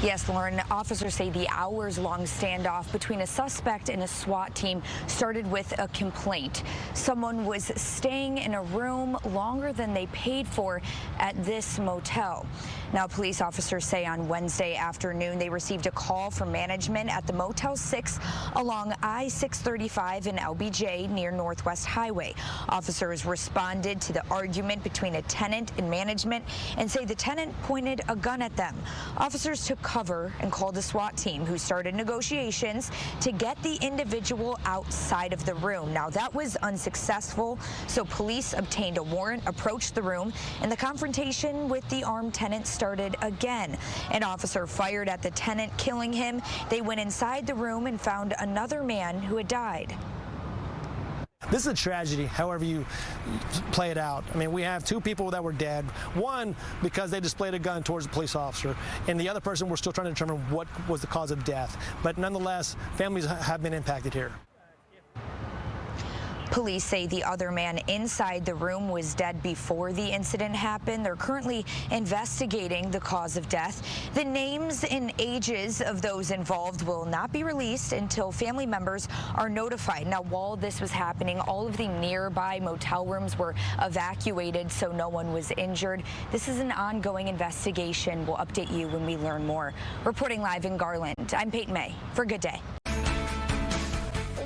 Yes, Lauren, officers say the hours-long standoff between a suspect and a SWAT team started with a complaint. Someone was staying in a room longer than they paid for at this motel. Now, police officers say on Wednesday afternoon they received a call from management at the Motel 6 along I-635 in LBJ near Northwest Highway. Officers responded to the argument between a tenant and management and say the tenant pointed a gun at them. Officers took cover and called the SWAT team, who started negotiations to get the individual outside of the room. Now, that was unsuccessful, so police obtained a warrant, approached the room, and the confrontation with the armed tenant started again. An officer fired at the tenant, killing him. They went inside the room and found another man who had died. This is a tragedy, however you play it out. I mean, we have two people that were dead. One, because they displayed a gun towards a police officer, and the other person, we're still trying to determine what was the cause of death. But nonetheless, families have been impacted here. Police say the other man inside the room was dead before the incident happened. They're currently investigating the cause of death. The names and ages of those involved will not be released until family members are notified. Now, while this was happening, all of the nearby motel rooms were evacuated, so no one was injured. This is an ongoing investigation. We'll update you when we learn more. Reporting live in Garland, I'm Peyton May for Good Day.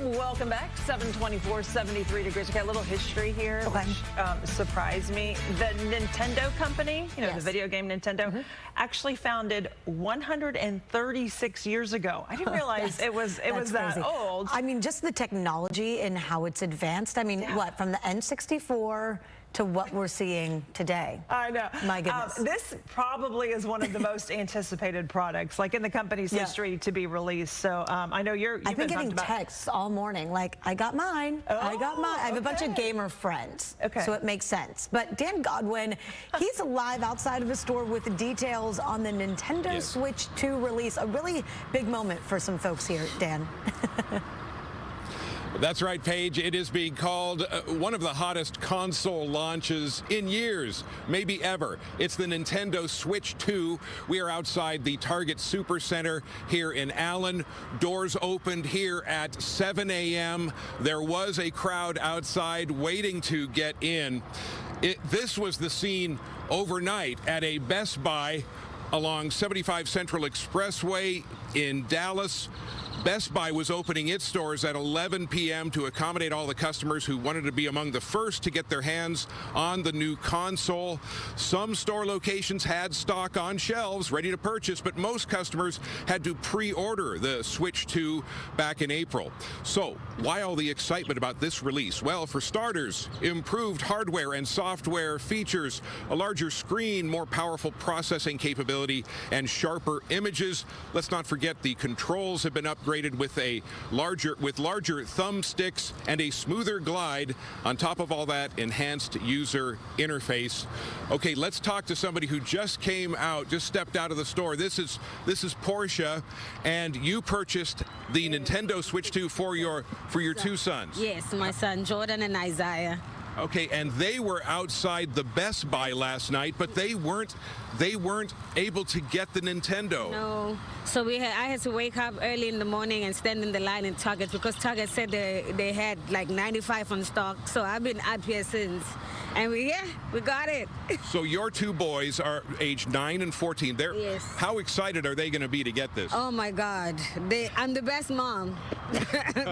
Welcome back. 724, 73 degrees. Okay, a little history here, which surprised me. The Nintendo company, you know, the video game Nintendo, actually founded 136 years ago. I didn't realize it was that old. I mean, just the technology and how it's advanced. I mean, what, from the N64 to what we're seeing today. I know. My goodness. This probably is one of the most anticipated products, like in the company's history, to be released. So I know I've been getting texts all morning, like, I got mine, I got mine. I have a bunch of gamer friends, so it makes sense. But Dan Godwin, he's live outside of a store with details on the Nintendo Switch 2 release. A really big moment for some folks here, Dan. That's right, Paige. It is being called one of the hottest console launches in years, maybe ever. It's the Nintendo Switch 2. We are outside the Target Supercenter here in Allen. Doors opened here at 7 a.m. There was a crowd outside waiting to get in. This was the scene overnight at a Best Buy along 75 Central Expressway in Dallas. Best Buy was opening its stores at 11 p.m. to accommodate all the customers who wanted to be among the first to get their hands on the new console. Some store locations had stock on shelves ready to purchase, but most customers had to pre-order the Switch 2 back in April. So why all the excitement about this release? Well, for starters, improved hardware and software features, a larger screen, more powerful processing capability, and sharper images. Let's not forget the controls have been upgraded with larger thumbsticks and a smoother glide. On top of all that, enhanced user interface. Okay, let's talk to somebody who just stepped out of the store. This is Portia, and you purchased the Nintendo Switch 2 for your two sons. Yes, my son Jordan and Isaiah. Okay, and they were outside the Best Buy last night, but they weren't able to get the Nintendo. No. So I had to wake up early in the morning and stand in the line in Target because Target said they had like 95 on stock. So I've been out here since. And we got it. So your two boys are aged 9 and 14. Yes. How excited are they going to be to get this? Oh my God. I'm the best mom.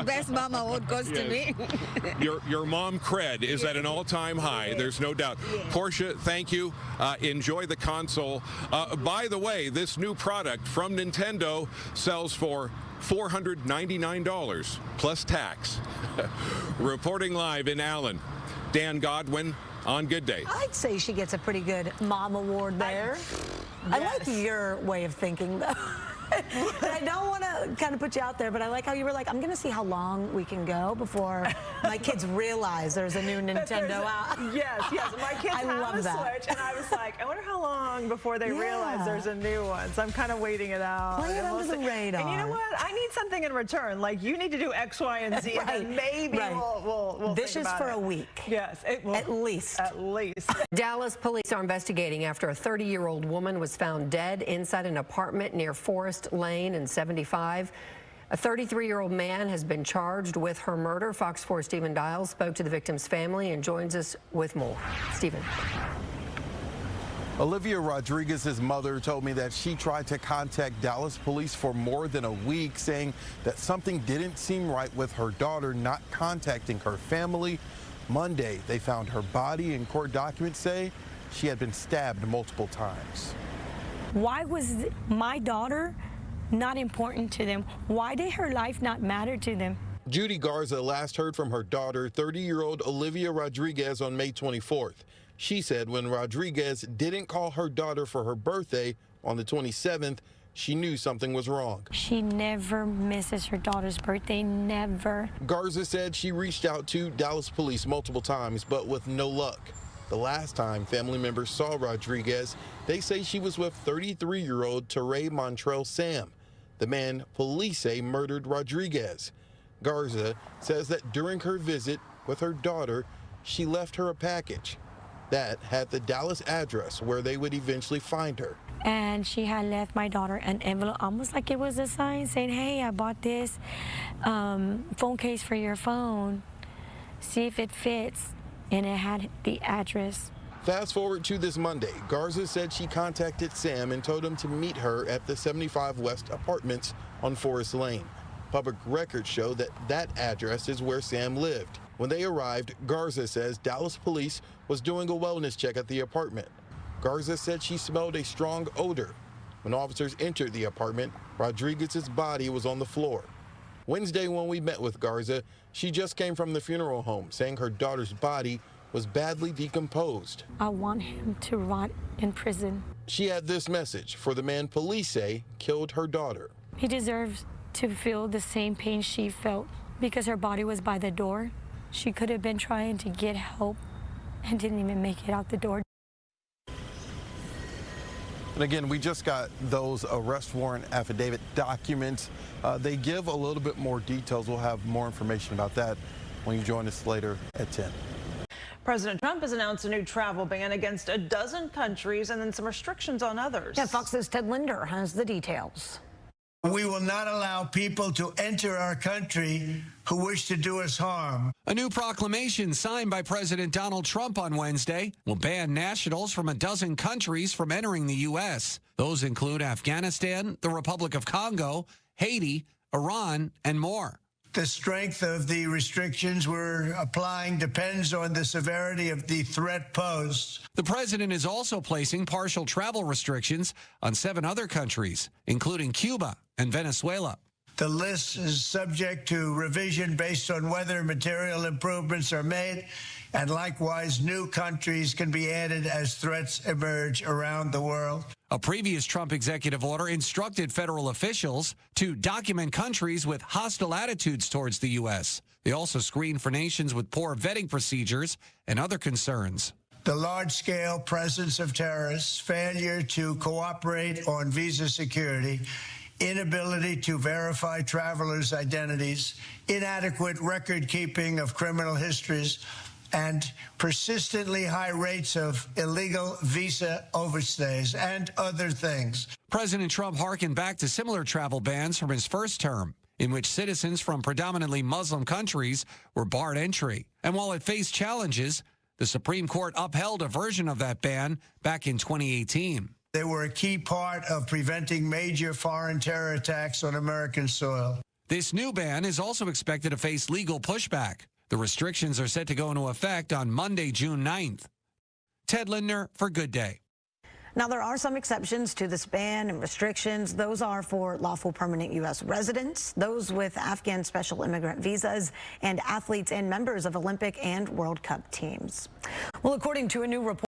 Best mom award goes to me. Your mom cred is at an all-time high. There's no doubt. Portia, thank you. Enjoy the console. By the way, this new product from Nintendo sells for $499 plus tax. Reporting live in Allen, Dan Godwin on Good Day. I'd say she gets a pretty good mom award there. I like your way of thinking, though. I don't want to kind of put you out there, but I like how you were like, I'm going to see how long we can go before my kids realize there's a new Nintendo out. Yes. My kids have a Switch, and I was like, I wonder how long before they realize there's a new one. So I'm kind of waiting it out. Play it under the radar. And you know what? I need something in return. Like, you need to do X, Y, and Z, and then maybe we'll This is for a week. Yes. At least. At least. Dallas police are investigating after a 30-year-old woman was found dead inside an apartment near Forest Lane and 75. A 33-year-old man has been charged with her murder. Fox 4 Stephen Dials spoke to the victim's family and joins us with more. Stephen. Olivia Rodriguez's mother told me that she tried to contact Dallas police for more than a week, saying that something didn't seem right with her daughter not contacting her family. Monday, they found her body, and court documents say she had been stabbed multiple times. Why was my daughter not important to them? Why did her life not matter to them? Judy Garza last heard from her daughter, 30-year-old Olivia Rodriguez, on May 24th. She said when Rodriguez didn't call her daughter for her birthday on the 27th, she knew something was wrong. She never misses her daughter's birthday, never. Garza said she reached out to Dallas police multiple times, but with no luck. The last time family members saw Rodriguez, they say she was with 33-year-old Teray Montrell Sam, the man police say murdered Rodriguez. Garza says that during her visit with her daughter, she left her a package that had the Dallas address where they would eventually find her. And she had left my daughter an envelope, almost like it was a sign saying, hey, I bought this phone case for your phone. See if it fits. And it had the address. Fast forward to this Monday. Garza said she contacted Sam and told him to meet her at the 75 West Apartments on Forest Lane. Public records show that that address is where Sam lived. When they arrived, Garza says Dallas police was doing a wellness check at the apartment. Garza said she smelled a strong odor. When officers entered the apartment, Rodriguez's body was on the floor. Wednesday, when we met with Garza, she just came from the funeral home, saying her daughter's body was badly decomposed. I want him to rot in prison. She had this message for the man police say killed her daughter. He deserves to feel the same pain she felt because her body was by the door. She could have been trying to get help and didn't even make it out the door. And again, we just got those arrest warrant affidavit documents. They give a little bit more details. We'll have more information about that when you join us later at 10. President Trump has announced a new travel ban against a dozen countries and then some restrictions on others. Yeah, Fox's Ted Linder has the details. We will not allow people to enter our country who wish to do us harm. A new proclamation signed by President Donald Trump on Wednesday will ban nationals from a dozen countries from entering the U.S. Those include Afghanistan, the Republic of Congo, Haiti, Iran, and more. The strength of the restrictions we're applying depends on the severity of the threat posed. The president is also placing partial travel restrictions on 7 other countries, including Cuba and Venezuela. The list is subject to revision based on whether material improvements are made, and likewise new countries can be added as threats emerge around the world. A previous Trump executive order instructed federal officials to document countries with hostile attitudes towards the U.S. They also screen for nations with poor vetting procedures and other concerns. The large-scale presence of terrorists, failure to cooperate on visa security, inability to verify travelers' identities, inadequate record-keeping of criminal histories, and persistently high rates of illegal visa overstays and other things. President Trump harkened back to similar travel bans from his first term, in which citizens from predominantly Muslim countries were barred entry. And while it faced challenges, the Supreme Court upheld a version of that ban back in 2018. They were a key part of preventing major foreign terror attacks on American soil. This new ban is also expected to face legal pushback. The restrictions are set to go into effect on Monday, June 9th. Ted Linder for Good Day. Now, there are some exceptions to this ban and restrictions. Those are for lawful permanent U.S. residents, those with Afghan special immigrant visas, and athletes and members of Olympic and World Cup teams. Well, according to a new report,